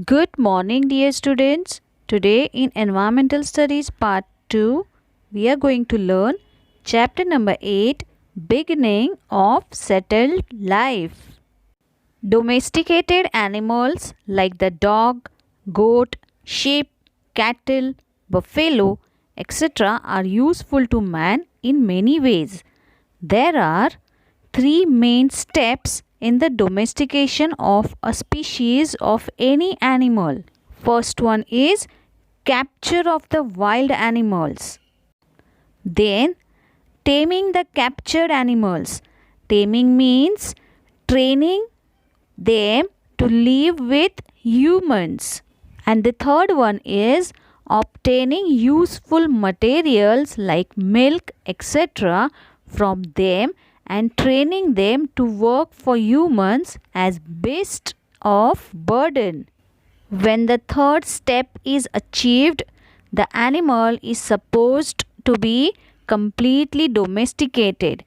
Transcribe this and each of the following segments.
Good morning, dear students. Today, in Environmental Studies Part 2, we are going to learn chapter number 8, Beginning of Settled Life. Domesticated animals like the dog, goat, sheep, cattle, buffalo, etc., are useful to man in many ways. There are three main steps in the domestication of a species of any animal. First one is capture of the wild animals. Then taming the captured animals. Taming means training them to live with humans. And the third one is obtaining useful materials like milk, etc., from them and training them to work for humans as beasts of burden. When the third step is achieved, the animal is supposed to be completely domesticated.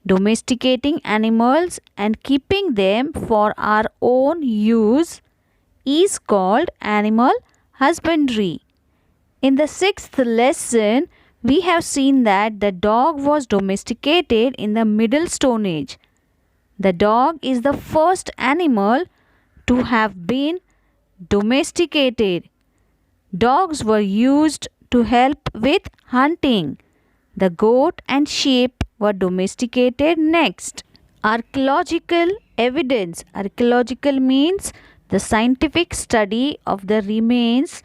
Domesticating animals and keeping them for our own use is called animal husbandry. In the sixth lesson, we have seen that the dog was domesticated in the Middle Stone Age. The dog is the first animal to have been domesticated. Dogs were used to help with hunting. The goat and sheep were domesticated next. Archaeological evidence. Archaeological means the scientific study of the remains,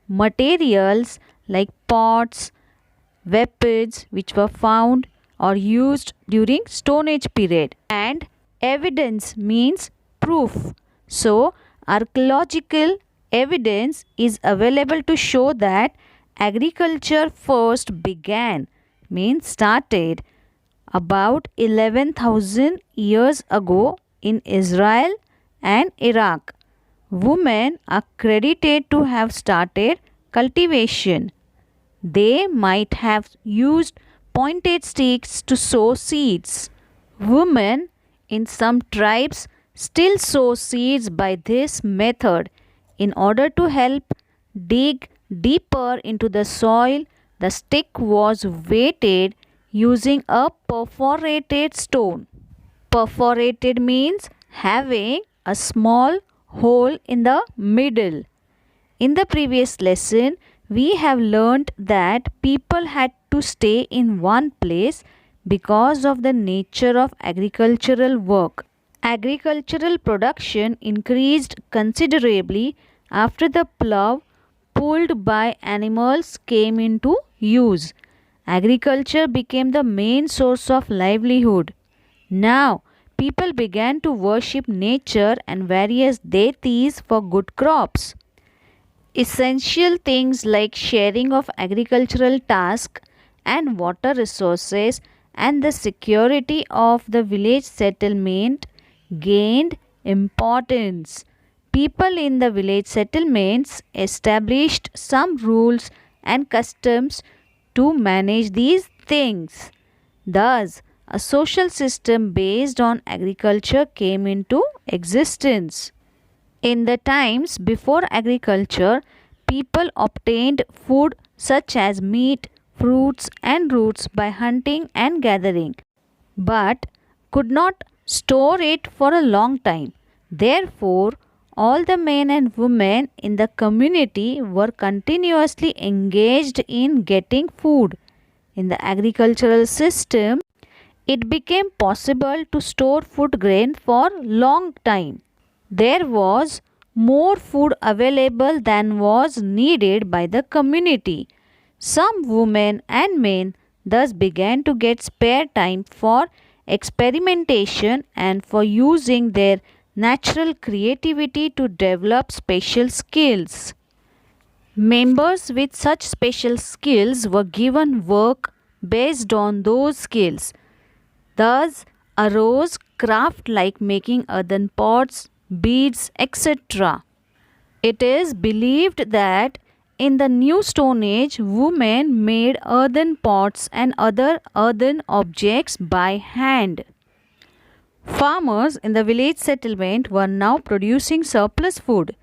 materials like pots, weapons which were found or used during Stone Age period. And evidence means proof. So, archaeological evidence is available to show that agriculture first began, means started, about 11,000 years ago in Israel and Iraq. Women are credited to have started cultivation. They might have used pointed sticks to sow seeds. Women in some tribes still sow seeds by this method. In order to help dig deeper into the soil, the stick was weighted using a perforated stone. Perforated means having a small hole in the middle. In the previous lesson, we have learnt that people had to stay in one place because of the nature of agricultural work. Agricultural production increased considerably after the plough pulled by animals came into use. Agriculture became the main source of livelihood. Now, people began to worship nature and various deities for good crops. Essential things like sharing of agricultural tasks and water resources and the security of the village settlement gained importance. People in the village settlements established some rules and customs to manage these things. Thus, a social system based on agriculture came into existence. In the times before agriculture, people obtained food such as meat, fruits, and roots by hunting and gathering, but could not store it for a long time. Therefore, all the men and women in the community were continuously engaged in getting food. In the agricultural system, it became possible to store food grain for long time. There was more food available than was needed by the community. Some women and men thus began to get spare time for experimentation and for using their natural creativity to develop special skills. Members with such special skills were given work based on those skills. Thus arose craft like making earthen pots, beads, etc. It is believed that in the New Stone Age, women made earthen pots and other earthen objects by hand. Farmers in the village settlement were now producing surplus food.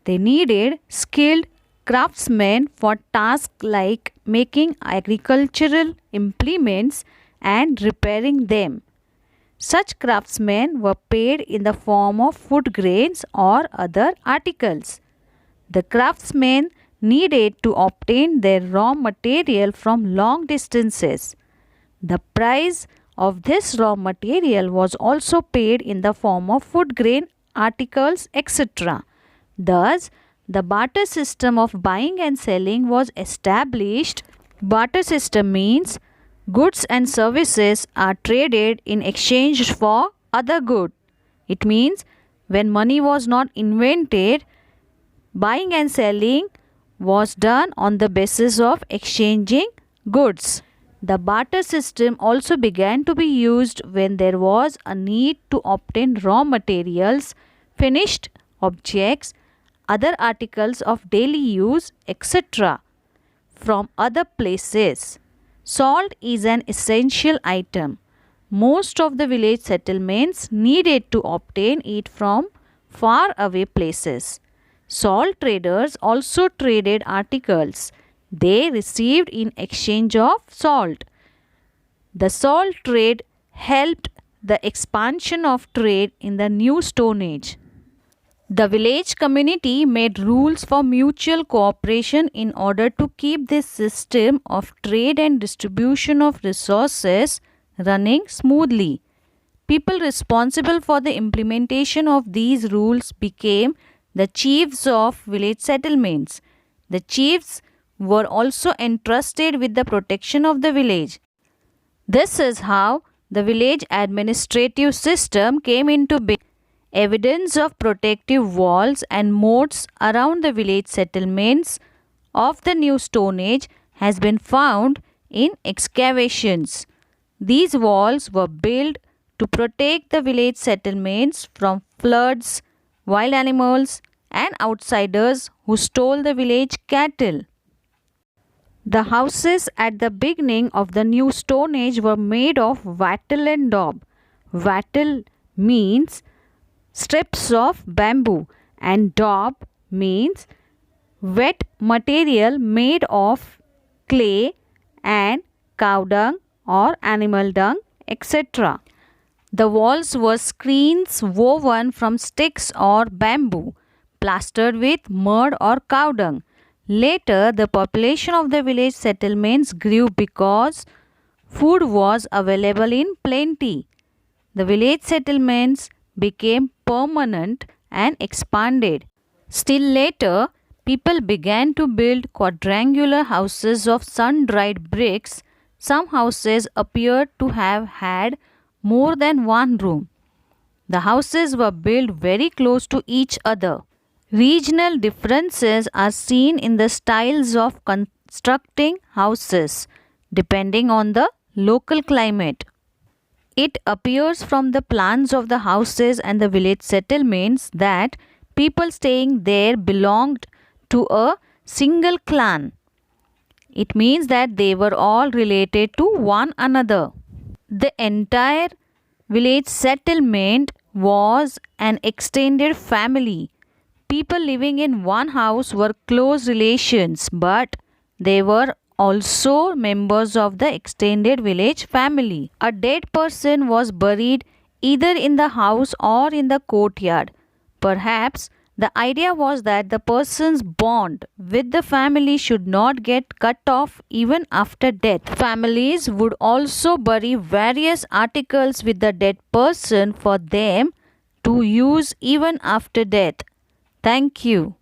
They needed skilled craftsmen for tasks like making agricultural implements and repairing them. Such craftsmen were paid in the form of food grains or other articles. The craftsmen needed to obtain their raw material from long distances. The price of this raw material was also paid in the form of food grain articles, etc. Thus, the barter system of buying and selling was established. Barter system means goods and services are traded in exchange for other good. It means when money was not invented, buying and selling was done on the basis of exchanging goods. The barter system also began to be used when there was a need to obtain raw materials, finished objects, other articles of daily use, etc. from other places. Salt is an essential item. Most of the village settlements needed to obtain it from far away places. Salt traders also traded articles they received in exchange of salt. The salt trade helped the expansion of trade in the New Stone Age. The village community made rules for mutual cooperation in order to keep this system of trade and distribution of resources running smoothly. People responsible for the implementation of these rules became the chiefs of village settlements. The chiefs were also entrusted with the protection of the village. This is how the village administrative system came into being. Evidence of protective walls and moats around the village settlements of the New Stone Age has been found in excavations. These walls were built to protect the village settlements from floods, wild animals, and outsiders who stole the village cattle. The houses at the beginning of the New Stone Age were made of wattle and daub. Wattle means strips of bamboo and daub means wet material made of clay and cow dung or animal dung, etc. The walls were screens woven from sticks or bamboo, plastered with mud or cow dung. Later, the population of the village settlements grew because food was available in plenty. The village settlements became permanent and expanded. Still later, people began to build quadrangular houses of sun-dried bricks. Some houses appeared to have had more than one room. The houses were built very close to each other. Regional differences are seen in the styles of constructing houses depending on the local climate. It appears from the plans of the houses and the village settlements that people staying there belonged to a single clan. It means that they were all related to one another. The entire village settlement was an extended family. People living in one house were close relations, but they were also members of the extended village family. A dead person was buried either in the house or in the courtyard. Perhaps the idea was that the person's bond with the family should not get cut off even after death. Families would also bury various articles with the dead person for them to use even after death. Thank you.